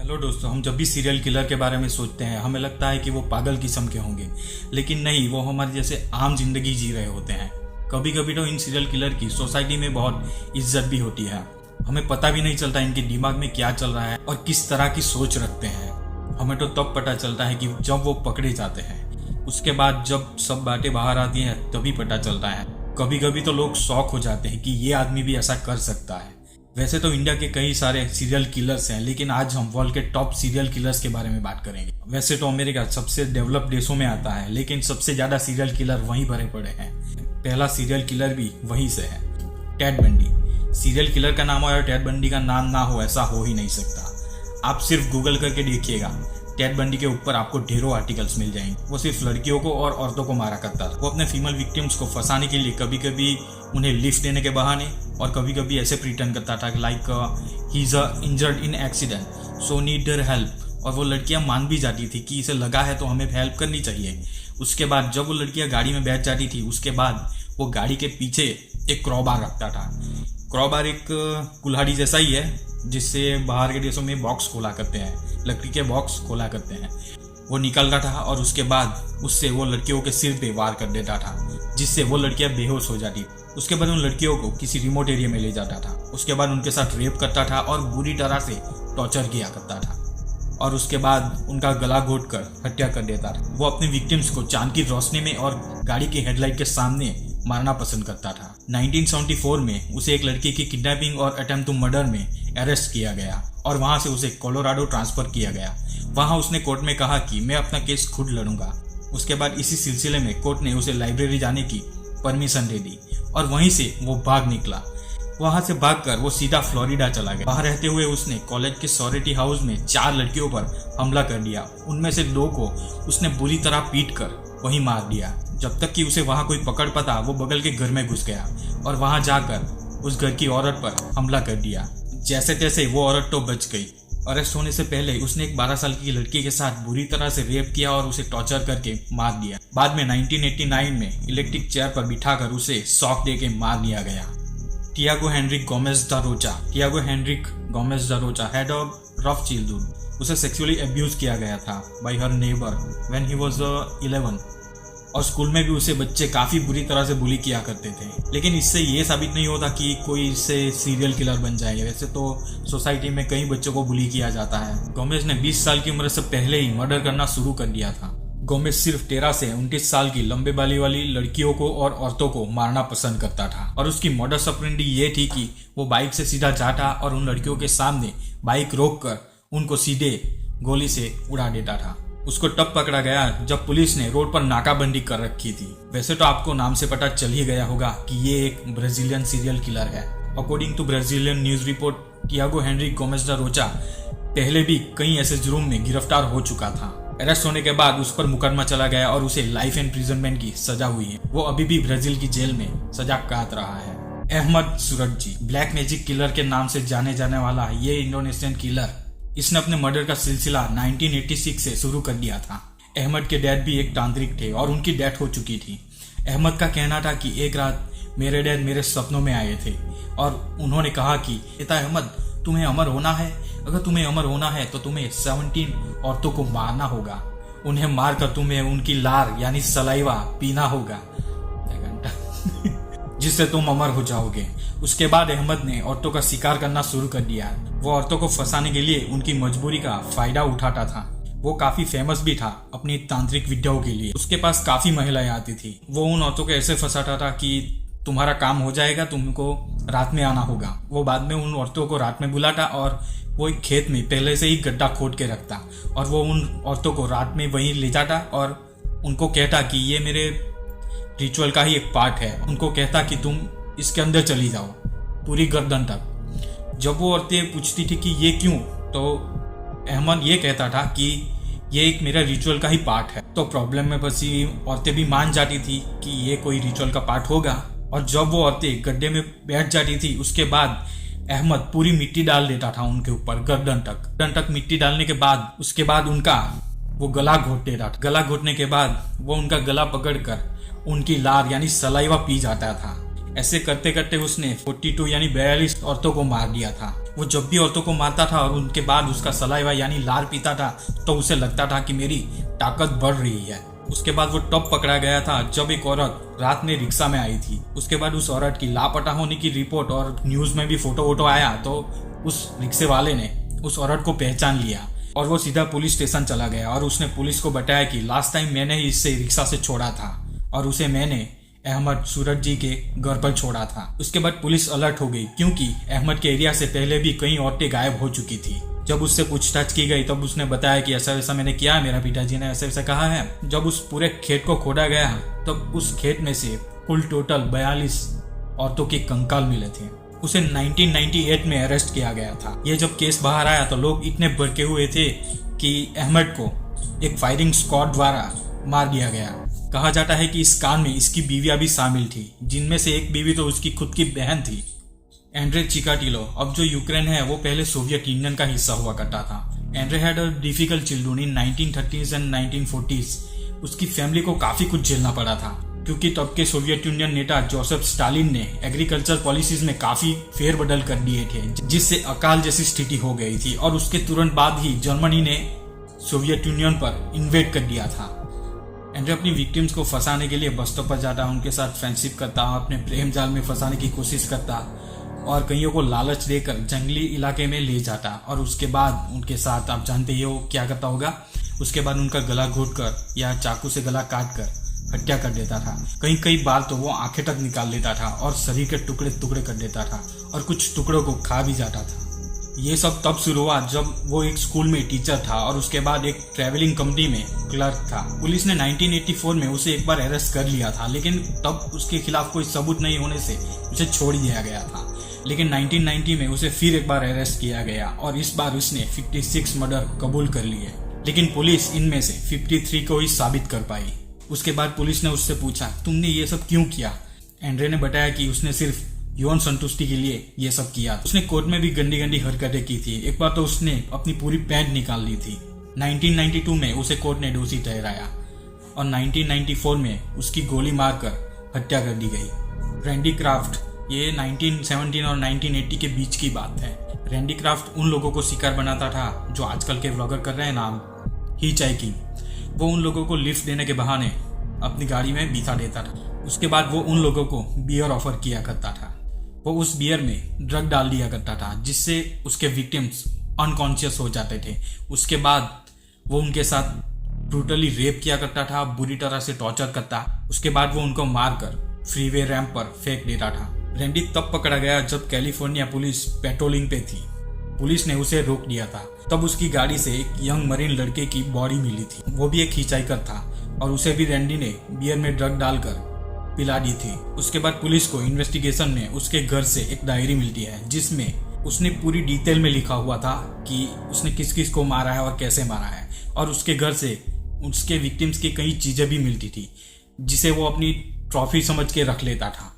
Hello दोस्तों, हम जब भी सीरियल किलर के बारे में सोचते हैं हमें लगता है कि वो पागल किस्म के होंगे, लेकिन नहीं, वो हमारे जैसे आम जिंदगी जी रहे होते हैं। कभी कभी तो इन सीरियल किलर की सोसाइटी में बहुत इज्जत भी होती है। हमें पता भी नहीं चलता इनके दिमाग में क्या चल रहा है और किस तरह की सोच रखते हैं। हमें तो तब पता चलता है कि जब वो पकड़े जाते हैं। उसके बाद जब सब बातें बाहर आती हैं तभी पता चलता है। कभी कभी तो लोग शॉक हो जाते हैं कि ये आदमी भी ऐसा कर सकता है। वैसे तो इंडिया के कई सारे सीरियल किलर्स हैं, लेकिन आज हम वर्ल्ड के टॉप सीरियल किलर्स के बारे में बात करेंगे। वैसे तो अमेरिका सबसे डेवलप्ड देशों में आता है, लेकिन सबसे ज्यादा सीरियल किलर वहीं भरे पड़े हैं। पहला सीरियल किलर भी वहीं से है, टेड बंडी। सीरियल किलर का नाम हो और टेड बंडी का नाम ना हो, ऐसा हो ही नहीं सकता। आप सिर्फ गूगल करके देखिएगा, टेड बंडी के ऊपर आपको ढेरों आर्टिकल्स मिल जाएंगे। वो सिर्फ लड़कियों को और औरतों को मारा करता था। वो अपने फीमेल विक्टिम्स को फंसाने के लिए कभी कभी उन्हें लिफ्ट देने के बहाने और कभी कभी ऐसे प्रिटेंड करता था like he is injured in accident so need their help, और वो लड़कियां मान भी जाती थी कि इसे लगा है तो हमें हेल्प करनी चाहिए। उसके बाद जब वो लड़कियां गाड़ी में बैठ जाती थी, उसके बाद वो गाड़ी के पीछे एक क्रॉबार रखता था। क्रॉबार एक कुल्हाड़ी जैसा ही है जिससे बाहर के देशों में बॉक्स खोला करते हैं, लकड़ी के बॉक्स खोला करते हैं। वो निकलता था और उसके बाद उससे वो लड़कियों के सिर पे वार कर देता था, जिससे वो लड़कियां बेहोश हो जाती। उसके बाद उन लड़कियों को किसी रिमोट एरिया में ले जाता था। उसके बाद उनके साथ रेप करता था और बुरी तरह से टॉर्चर किया करता था, और उसके बाद उनका गला घोट कर हत्या कर देता था। वो अपने विक्टिम्स को चांद की रोशनी में और गाड़ी की हेडलाइट के सामने मारना पसंद करता था। 1974 में उसे एक लड़की की किडनैपिंग और अटेम्प्ट टू मर्डर में अरेस्ट किया गया और वहां से उसे कोलोराडो ट्रांसफर किया गया। वहां उसने कोर्ट में कहा कि मैं अपना केस खुद लड़ूंगा। उसके बाद इसी सिलसिले में कोर्ट ने उसे लाइब्रेरी जाने की परमिशन दे दी और वहीं से वो भाग निकला। वहां से भागकर वो सीधा फ्लोरिडा चला गया। वहां रहते हुए उसने कॉलेज के सोरेटी हाउस में 4 लड़कियों पर हमला कर दिया। उनमें से 2 को उसने बुरी तरह पीट कर वहीं मार दिया। जब तक कि उसे वहां कोई पकड़ पाता, वो बगल के घर में घुस गया और वहां जाकर उस घर की औरत पर हमला कर दिया। जैसे तैसे वो औरत तो बच गई। अरेस्ट होने से पहले उसने एक 12 साल की लड़की के साथ बुरी तरह से रेप किया और उसे टॉर्चर करके मार दिया। बाद में 1989 में इलेक्ट्रिक चेयर पर बिठाकर उसे शॉक देके मार दिया गया। Tiago Henrique Gomes da Rochak had a rough childhood. उसे सेक्सुअली अब्यूज किया गया था bye her neighbour when he was 11, और स्कूल में भी उसे बच्चे काफी बुरी तरह से बुली किया करते थे। लेकिन इससे ये साबित नहीं होता कि कोई इससे सीरियल किलर बन जाएगा। वैसे तो सोसाइटी में कई बच्चों को बुली किया जाता है। गोमेज ने 20 साल की उम्र से पहले ही मर्डर करना शुरू कर दिया था। गोमेज सिर्फ 13 से 29 साल की लंबे बाली वाली लड़कियों को और औरतों को मारना पसंद करता था, और उसकी मॉडस ऑपरेंडी ये थी कि वो बाइक से सीधा जाता और उन लड़कियों के सामने बाइक रोककर उनको सीधे गोली से उड़ा देता था। उसको तब पकड़ा गया जब पुलिस ने रोड पर नाकाबंदी कर रखी थी। वैसे तो आपको नाम से पता चल ही गया होगा कि ये एक ब्राजीलियन सीरियल किलर है। According to Brazilian news report, Tiago Henrique Gomes da Rocha पहले भी कई ऐसे जुर्म में गिरफ्तार हो चुका था। अरेस्ट होने के बाद उस पर मुकदमा चला गया और उसे लाइफ इम्प्रिजनमेंट की सजा हुई है। वो अभी भी ब्राजील की जेल में सजा काट रहा है। अहमद सुरजी, ब्लैक मैजिक किलर के नाम से जाने जाने वाला ये इंडोनेशियन किलर, इसने अपने मर्डर का सिलसिला 1986 से शुरू कर दिया था। अहमद के डैड भी एक तांत्रिक थे और उनकी डेथ हो चुकी थी। अहमद का कहना था कि एक रात मेरे डैड मेरे सपनों में आए थे और उन्होंने कहा कि बेटा अहमद, तुम्हें अमर होना है। अगर तुम्हें अमर होना है तो तुम्हें 17 औरतों को मारना होगा। उन्हें मारकर तुम्हें उनकी लार यानी सलाइवा पीना होगा जिससे तुम अमर हो जाओगे। उसके बाद अहमद ने औरतों का शिकार करना शुरू कर दिया। वो औरतों को फंसाने के लिए उनकी मजबूरी का फायदा उठाता था। वो काफी फेमस भी था अपनी तांत्रिक विद्याओं के लिए। उसके पास काफी महिलाएं आती थी। वो उन औरतों को ऐसे फंसाता था कि तुम्हारा काम हो जाएगा, तुमको रात में आना होगा। वो बाद में उन औरतों को रात में बुलाता और वो एक खेत में पहले से ही गड्ढा खोद के रखता, और वो उन औरतों को रात में वहीं ले जाता और उनको कहता कि ये मेरे रिचुअल का ही एक पार्ट है। उनको कहता कि तुम इसके अंदर चली जाओ पूरी गर्दन तक। जब वो औरतें पूछती थी कि ये क्यों, तो अहमद ये कहता था कि ये एक मेरा रिचुअल का ही पार्ट है। तो प्रॉब्लम में फंसी औरतें भी मान जाती थी कि ये कोई रिचुअल का पार्ट होगा, और जब वो औरतें गड्ढे में बैठ जाती थी उसके बाद अहमद पूरी मिट्टी डाल देता था उनके ऊपर गर्दन तक मिट्टी डालने के बाद उसके बाद उनका वो गला घोट देता था। गला घोटने के बाद वो उनका गला पकड़कर उनकी लार यानी सलाइवा पी जाता था। ऐसे करते करते उसने 42 यानी 42 औरतों को मार दिया था। वो जब भी औरतों को मारता था और उनके बाद उसका सलाइवा यानी लार पीता था तो उसे लगता था कि मेरी ताकत बढ़ रही है। उसके बाद वो तब पकड़ा गया था जब एक औरत रात में रिक्शा में आई थी। उसके बाद उस औरत की लापता होने की रिपोर्ट और न्यूज में भी फोटो वोटो आया तो उस रिक्शे वाले ने उस औरत को पहचान लिया और वो सीधा पुलिस स्टेशन चला गया और उसने पुलिस को बताया कि लास्ट टाइम मैंने ही इससे रिक्शा से छोड़ा था और उसे मैंने अहमद सूरज जी के घर पर छोड़ा था। उसके बाद पुलिस अलर्ट हो गई क्योंकि अहमद के एरिया से पहले भी कई औरतें गायब हो चुकी थी। जब उससे पूछताछ की गई तब उसने बताया कि ऐसा वैसा मैंने किया, मेरा पिताजी ने ऐसा वैसा कहा है। जब उस पूरे खेत को खोदा गया तब उस खेत में से कुल टोटल 42 औरतों के कंकाल मिले थे। उसे 1998 में अरेस्ट किया गया था। ये जब केस बाहर आया तो लोग इतने भड़के हुए थे कि अहमद को एक फायरिंग स्क्वाड द्वारा मार दिया गया। कहा जाता है कि इस कांड में इसकी बीवियां भी शामिल थी, जिनमें से एक बीवी तो उसकी खुद की बहन थी। एंड्रे चिकाटिलो, अब जो यूक्रेन है वो पहले सोवियत यूनियन का हिस्सा हुआ करता था। Andre had a difficult children in 1930s and 1940s। उसकी फैमिली को काफी कुछ झेलना पड़ा था क्योंकि तब के सोवियत यूनियन नेता जोसेफ स्टालिन ने एग्रीकल्चर पॉलिसीज में काफी फेरबदल कर दिए थे, जिससे अकाल जैसी स्थिति हो गई थी और उसके तुरंत बाद ही जर्मनी ने सोवियत यूनियन पर इन्वेड कर दिया था। एंड्रे अपनी विक्टिम्स को फंसाने के लिए बस्तों पर जाता, उनके साथ फ्रेंडशिप करता, अपने प्रेम जाल में फंसाने की कोशिश करता और कईयों को लालच देकर जंगली इलाके में ले जाता और उसके बाद उनके साथ आप जानते ही हो क्या करता होगा। उसके बाद उनका गला घोटकर या चाकू से गला काट कर हत्या कर देता था। कई बार तो वो आंखें तक निकाल लेता था और शरीर के टुकड़े टुकड़े कर देता था और कुछ टुकड़ों को खा भी जाता था। ये सब तब शुरू हुआ जब वो एक स्कूल में टीचर था और उसके बाद एक ट्रैवलिंग कंपनी में क्लर्क था। पुलिस ने 1984 में उसे एक बार अरेस्ट कर लिया था, लेकिन तब उसके खिलाफ कोई सबूत नहीं होने से उसे छोड़ दिया गया था। लेकिन 1990 में उसे फिर एक बार अरेस्ट किया गया और इस बार उसने 56 मर्डर कबूल कर लिए, लेकिन पुलिस इनमें से 53 को ही साबित कर पाई। उसके बाद पुलिस ने उससे पूछा, तुमने ये सब क्यों किया? एंड्रे ने बताया कि उसने सिर्फ यौन संतुष्टि के लिए ये सब किया। उसने कोर्ट में भी गंदी गंदी हरकतें की थी। एक बार तो उसने अपनी पूरी पैंट निकाल ली थी। 1992 में उसे कोर्ट ने दोषी ठहराया और 1994 में उसकी गोली मारकर हत्या कर दी गई। रैंडी क्राफ्ट, ये 1917 और 1980 के बीच की बात है। रैंडी क्राफ्ट उन लोगों को शिकार बनाता था जो आजकल के व्लॉगर कर रहे हैं नाम हिचहाइकिंग। वो उन लोगों को लिफ्ट देने के बहाने अपनी गाड़ी में बिठा देता था। उसके बाद वो उन लोगों को बियर ऑफर किया करता था। वो उस बियर में ड्रग डाल दिया करता था जिससे उसके विक्टिम्स अनकॉन्शियस हो जाते थे। उसके बाद वो उनके साथ ब्रूटली रेप किया करता था, बुरी तरह से टॉर्चर करता। उसके बाद वो उनको मारकर फ्रीवे रैंप पर फेंक देता था। रैंडी तब पकड़ा गया जब कैलिफोर्निया पुलिस पेट्रोलिंग पे थी। पुलिस ने उसे रोक दिया था। तब उसकी गाड़ी से एक यंग मरीन लड़के की बॉडी मिली थी। वो भी एक हिचहाइकर था और उसे भी रैंडी ने बियर में ड्रग डालकर पिला दी थी। उसके बाद पुलिस को इन्वेस्टिगेशन में उसके घर से एक डायरी मिलती है जिसमें उसने पूरी डिटेल में लिखा हुआ था कि उसने किस किस को मारा है और कैसे मारा है, और उसके घर से उसके विक्टिम्स की कई चीजें भी मिलती थी जिसे वो अपनी ट्रॉफी समझ के रख लेता था।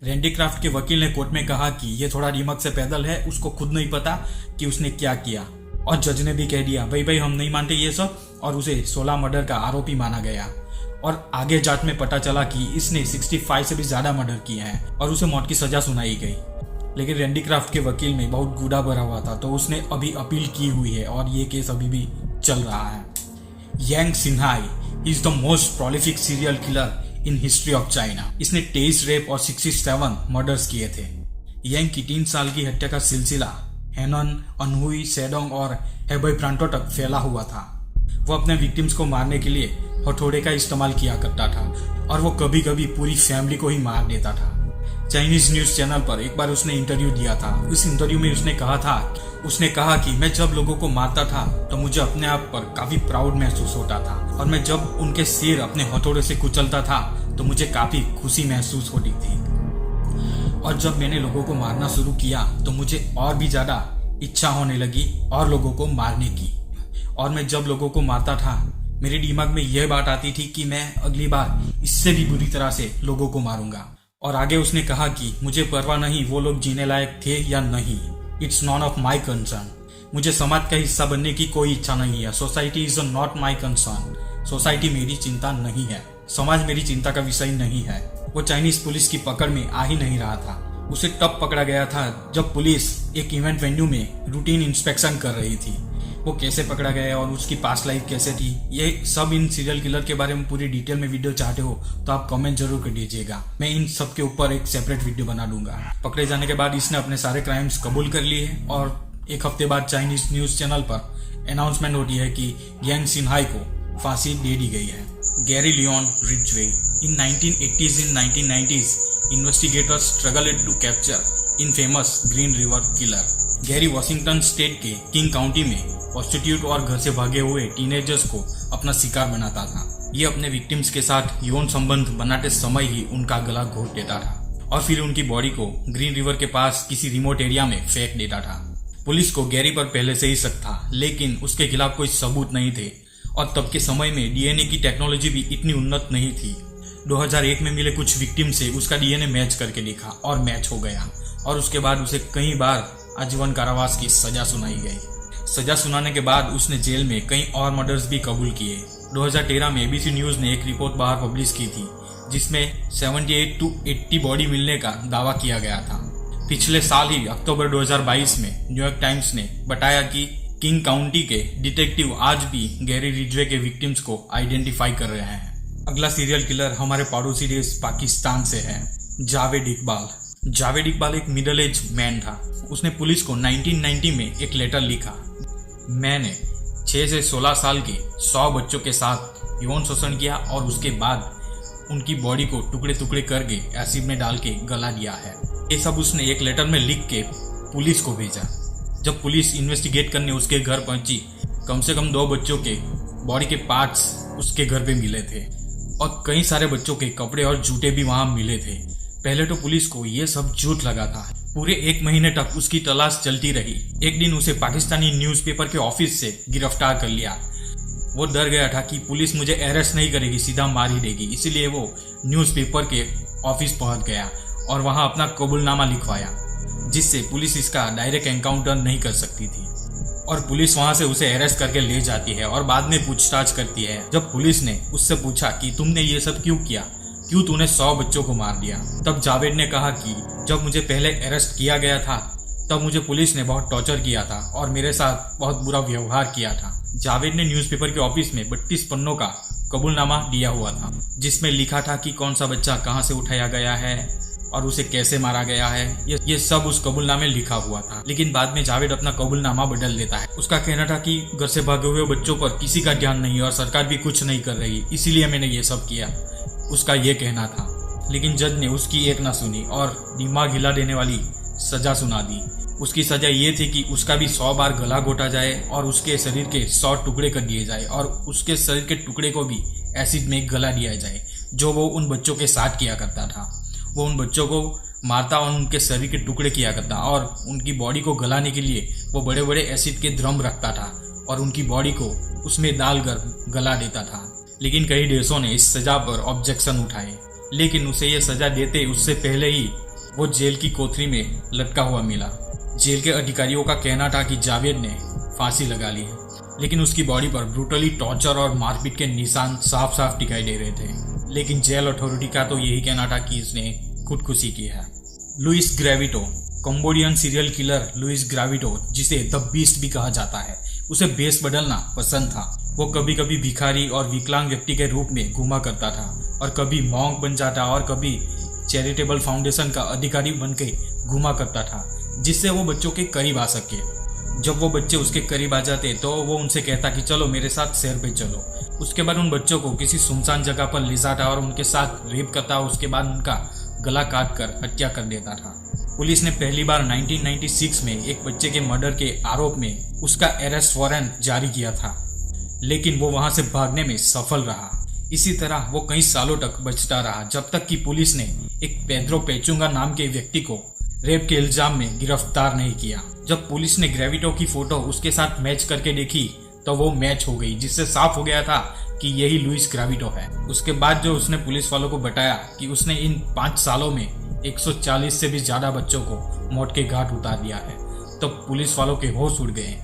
रैंडी क्राफ्ट के वकील ने कोर्ट में कहा कि ये थोड़ा दिमाग से पैदल है, उसको खुद नहीं पता कि उसने क्या किया, और जज ने भी कह दिया भाई हम नहीं मानते ये सब, और उसे 16 मर्डर का आरोपी माना गया। और आगे जांच में पता चला कि इसने 65 से भी ज्यादा मर्डर किए हैं और उसे मौत की सजा सुनाई गई। लेकिन रैंडी क्राफ्ट के वकील में बहुत गुदा भरा हुआ था तो उसने अभी अपील की हुई है और ये केस अभी भी चल रहा है। Yang Xinhai is the most prolific serial killer in history of China. इसने 23 रेप और 67 मर्डर्स किए थे। यांग की 3 साल की हत्या का सिलसिला हैनन, अनहुई, सेडोंग और हेबई प्रांतों तक फैला हुआ था। वो अपने विक्टिम्स को मारने के लिए हथौड़े का इस्तेमाल किया करता था और वो कभी कभी पूरी फैमिली को ही मार देता था। चाइनीज न्यूज चैनल पर एक बार उसने इंटरव्यू दिया था। उस इंटरव्यू में उसने कहा कि मैं जब लोगों को मारता था तो मुझे अपने आप पर काफी प्राउड महसूस होता था, और मैं जब उनके सिर अपने हथौड़े से कुचलता था तो मुझे काफी खुशी महसूस होती थी। और जब मैंने लोगों को मारना शुरू किया तो मुझे और भी ज्यादा इच्छा होने लगी और लोगों को मारने की। और मैं जब लोगों को मारता था मेरे दिमाग में यह बात आती थी कि मैं अगली बार इससे भी बुरी तरह से लोगों को मारूंगा। और आगे उसने कहा कि मुझे परवाह नहीं वो लोग जीने लायक थे या नहीं, it's none of my concern. मुझे समाज का हिस्सा बनने की कोई इच्छा नहीं है। Society is not my concern. Society मेरी चिंता नहीं है, समाज मेरी चिंता का विषय नहीं है। वो चाइनीज पुलिस की पकड़ में आ ही नहीं रहा था उसे तब पकड़ा गया था जब पुलिस एक इवेंट वेन्यू में रूटीन इंस्पेक्शन कर रही थी। वो कैसे पकड़ा गया और उसकी पास्ट लाइफ कैसे थी, ये सब इन सीरियल किलर के बारे में पूरी डिटेल में वीडियो चाहते हो तो आप कमेंट जरूर कर दीजिएगा। मैं इन सब के ऊपर एक सेपरेट वीडियो बना दूंगा। पकड़े जाने के बाद इसने अपने सारे क्राइम्स कबूल कर लिए और एक हफ्ते बाद चाइनीज न्यूज चैनल पर अनाउंसमेंट होती है कि यांग सिन्हाई को फांसी दे दी गई है। गैरी लियोन रिजवे in 1980s and 1990s investigators struggled to capture infamous Green River killer. Gary Washington State के किंग काउंटी में प्रोस्टिट्यूट और घर से भागे हुए टीनेजर्स को अपना शिकार बनाता था। ये अपने विक्टिम्स के साथ यौन संबंध बनाते समय ही उनका गला घोट देता था और फिर उनकी बॉडी को ग्रीन रिवर के पास किसी रिमोट एरिया में फेंक देता था। पुलिस को गैरी पर पहले से ही शक था, लेकिन उसके खिलाफ कोई सबूत नहीं थे और तब के समय में डीएनए की टेक्नोलॉजी भी इतनी उन्नत नहीं थी। 2001 में मिले कुछ विक्टिम से उसका डीएनए मैच करके देखा और मैच हो गया और उसके बाद उसे कई बार आजीवन कारावास की सजा सुनाई गई। सजा सुनाने के बाद उसने जेल में कई और मर्डर्स भी कबूल किए। 2013 में एबीसी न्यूज ने एक रिपोर्ट बाहर पब्लिश की थी जिसमें 78 to 80 बॉडी मिलने का दावा किया गया था। पिछले साल ही अक्टूबर 2022 में न्यूयॉर्क टाइम्स ने बताया कि किंग काउंटी के डिटेक्टिव आज भी गैरी रिजवे के विक्टिम्स को आइडेंटिफाई कर रहे हैं। अगला सीरियल किलर हमारे पड़ोसी देश पाकिस्तान से है, जावेद इकबाल। जावेद इकबाल एक मिडिल एज मैन था। उसने पुलिस को 1990 में एक लेटर लिखा। मैंने 6 से 16 साल के 100 बच्चों के साथ यौन शोषण किया और उसके बाद उनकी बॉडी को टुकड़े टुकड़े करके एसिड में डाल के गला दिया है। ये सब उसने एक लेटर में लिख के पुलिस को भेजा। जब पुलिस इन्वेस्टिगेट करने उसके घर पहुंची, कम से कम 2 बच्चों के बॉडी के पार्ट्स उसके घर पे मिले थे और कई सारे बच्चों के कपड़े और जूते भी वहां मिले थे। पहले तो पुलिस को ये सब झूठ लगा था। पूरे 1 महीने तक उसकी तलाश चलती रही। एक दिन उसे पाकिस्तानी न्यूज़पेपर के ऑफिस से गिरफ्तार कर लिया। वो डर गया था कि पुलिस मुझे अरेस्ट नहीं करेगी, सीधा मार ही देगी, इसीलिए वो न्यूज़पेपर के ऑफिस पहुंच गया और वहां अपना कबूलनामा लिखवाया, जिससे पुलिस इसका डायरेक्ट एनकाउंटर नहीं कर सकती थी और पुलिस वहां से उसे अरेस्ट करके ले जाती है और बाद में पूछताछ करती है। जब पुलिस ने उससे पूछा कि तुमने ये सब क्यों किया, क्यों तूने 100 बच्चों को मार दिया, तब जावेद ने कहा कि जब मुझे पहले अरेस्ट किया गया था तब मुझे पुलिस ने बहुत टॉर्चर किया था और मेरे साथ बहुत बुरा व्यवहार किया था। जावेद ने न्यूज़पेपर के ऑफिस में 32 पन्नों का कबूलनामा दिया हुआ था जिसमें लिखा था कि कौन सा बच्चा कहाँ से उठाया गया है और उसे कैसे मारा गया है। ये सब उस कबूलनामे लिखा हुआ था। लेकिन बाद में जावेद अपना कबूलनामा बदल देता है। उसका कहना था कि घर से भागे हुए बच्चों पर किसी का ध्यान नहीं और सरकार भी कुछ नहीं कर रही, इसीलिए मैंने ये सब किया, उसका ये कहना था। लेकिन जज ने उसकी एक ना सुनी और दिमाग हिला देने वाली सजा सुना दी। उसकी सजा ये थी कि उसका भी 100 बार गला घोटा जाए और उसके शरीर के 100 टुकड़े कर दिए जाए और उसके शरीर के टुकड़े को भी एसिड में गला दिया जाए, जो वो उन बच्चों के साथ किया करता था। वो उन बच्चों को मारता और उनके शरीर के टुकड़े किया करता और उनकी बॉडी को गलाने के लिए वो बड़े बड़े एसिड के ड्रम रखता था और उनकी बॉडी को उसमें डालकर गला देता था। लेकिन कई देशों ने इस सजा पर ऑब्जेक्शन उठाए, लेकिन उसे ये सजा देते उससे पहले ही वो जेल की कोठरी में लटका हुआ मिला। जेल के अधिकारियों का कहना था कि जावेद ने फांसी लगा ली है, लेकिन उसकी बॉडी पर ब्रूटली टॉर्चर और मारपीट के निशान साफ साफ दिखाई दे रहे थे। लेकिन जेल अथॉरिटी का तो यही कहना था कि इसने खुदकुशी की है। Luis Garavito, Cambodian serial killer Luis Garavito, जिसे द बीस्ट भी कहा जाता है, उसे भेष बदलना पसंद था। वो कभी कभी भिखारी और विकलांग व्यक्ति के रूप में घूमा करता था और कभी मॉन्क बन जाता और कभी चैरिटेबल फाउंडेशन का अधिकारी बनके घूमा करता था, जिससे वो बच्चों के करीब आ सके। जब वो बच्चे उसके करीब आ जाते तो वो उनसे कहता कि चलो मेरे साथ सैर पे चलो। उसके बाद उन बच्चों को किसी सुनसान जगह पर ले जाता और उनके साथ रेप करता। उसके बाद उनका गला काट कर हत्या कर देता था। पुलिस ने पहली बार 1996 में एक बच्चे के मर्डर के आरोप में उसका अरेस्ट वारंट जारी किया था, लेकिन वो वहां से भागने में सफल रहा। इसी तरह वो कई सालों तक बचता रहा, जब तक कि पुलिस ने एक पेड्रो पेचुंगा नाम के व्यक्ति को रेप के इल्जाम में गिरफ्तार नहीं किया। जब पुलिस ने ग्रेविटो की फोटो उसके साथ मैच करके देखी तो वो मैच हो गई, जिससे साफ हो गया था कि यही लुइस ग्रेविटो है। उसके बाद जो उसने पुलिस वालों को बताया कि उसने इन 5 सालों में 140 से भी ज्यादा बच्चों को मौत के घाट उतार दिया है, तो पुलिस वालों के होश उड़ गए।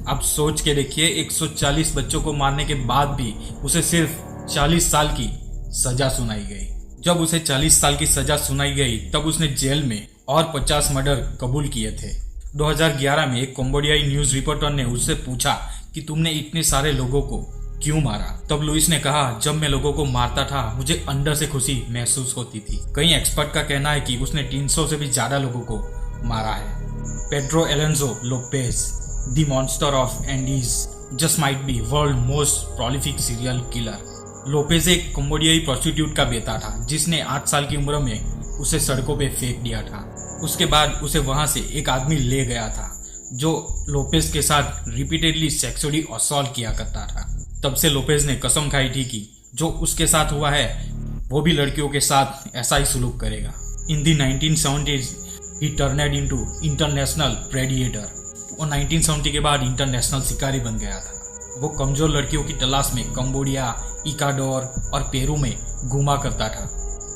अब सोच के देखिए, 140 बच्चों को मारने के बाद भी उसे सिर्फ 40 साल की सजा सुनाई गई। जब उसे 40 साल की सजा सुनाई गई तब उसने जेल में और 50 मर्डर कबूल किए थे। 2011 में एक कंबोडियाई न्यूज रिपोर्टर ने उससे पूछा कि तुमने इतने सारे लोगों को क्यों मारा। तब लुइस ने कहा, जब मैं लोगों को मारता था मुझे अंदर से खुशी महसूस होती थी। कई एक्सपर्ट का कहना है कि उसने 300 से भी ज्यादा लोगों को मारा है। Pedro Alonso Lopez, the monster of Andes, just might be world most prolific serial killer. Lopez एक कंबोडियाई प्रोस्टिट्यूट का बेटा था जिसने 8 साल की उम्र में उसे सड़कों पे फेंक दिया था। उसके बाद उसे वहां से एक आदमी ले गया था जो लोपेज के साथ रिपीटेडली सेक्सुअली असॉल्ट किया करता था। तब से लोपेज ने कसम खाई थी कि जो उसके साथ हुआ है वो भी लड़कियों के साथ ऐसा ही सुलूक करेगा। इन दी 1970s ही टर्नेड इनटू इंटरनेशनल प्रेडिएटर। वो 1970 के बाद इंटरनेशनल शिकारी बन गया था। वो कमजोर लड़कियों की तलाश में कंबोडिया, इक्वाडोर और पेरू में घूमा करता था।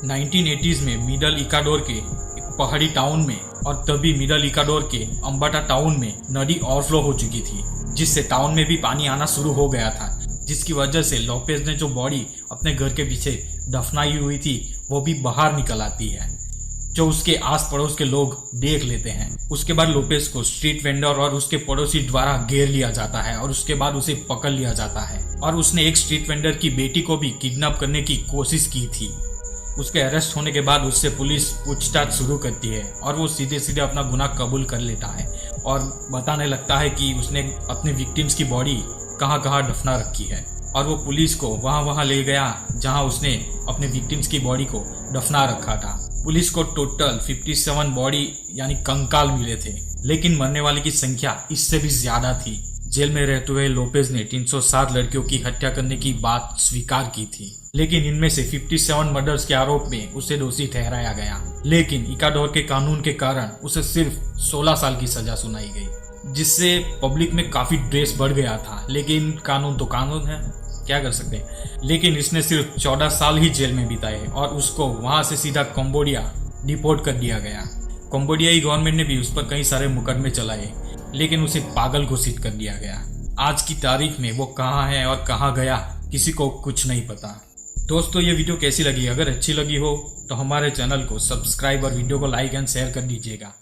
1980s में मिडल इक्वाडोर के एक पहाड़ी टाउन में और तभी मिडल इक्वाडोर के अम्बाटा टाउन में नदी ओवरफ्लो हो चुकी थी, जिससे टाउन में भी पानी आना शुरू हो गया था, जिसकी वजह से लोपेज ने जो बॉडी अपने घर के पीछे दफनाई हुई थी वो भी बाहर निकल आती है, जो उसके आस पड़ोस के लोग देख लेते हैं। उसके बाद लोपेज को स्ट्रीट वेंडर और उसके पड़ोसी द्वारा घेर लिया जाता है और उसके बाद उसे पकड़ लिया जाता है और उसने एक स्ट्रीट वेंडर की बेटी को भी किडनैप करने की कोशिश की थी। उसके अरेस्ट होने के बाद उससे पुलिस पूछताछ शुरू करती है और वो सीधे सीधे अपना गुनाह कबूल कर लेता है और बताने लगता है कि उसने अपने विक्टिम्स की बॉडी कहाँ कहाँ दफना रखी है और वो पुलिस को वहाँ ले गया जहाँ उसने अपने विक्टिम्स की बॉडी को दफना रखा था। पुलिस को टोटल 57 बॉडी यानी कंकाल मिले थे, लेकिन मरने वाले की संख्या इससे भी ज्यादा थी। जेल में रहते हुए लोपेज ने 307 लड़कियों की हत्या करने की बात स्वीकार की थी, लेकिन इनमें से 57 मर्डर्स के आरोप में उसे दोषी ठहराया गया। लेकिन इक्वाडोर के कानून के कारण उसे सिर्फ 16 साल की सजा सुनाई गई, जिससे पब्लिक में काफी ड्रेस बढ़ गया था। लेकिन कानून तो कानून है, क्या कर सकते हैं। लेकिन इसने सिर्फ 14 साल ही जेल में बिताए और उसको वहां से सीधा कंबोडिया डिपोर्ट कर दिया गया। कंबोडियाई गवर्नमेंट ने भी उस पर कई सारे मुकदमे चलाए, लेकिन उसे पागल घोषित कर दिया गया। आज की तारीख में वो कहाँ है और कहाँ गया किसी को कुछ नहीं पता। दोस्तों, ये वीडियो कैसी लगी? अगर अच्छी लगी हो तो हमारे चैनल को सब्सक्राइब और वीडियो को लाइक एंड शेयर कर दीजिएगा।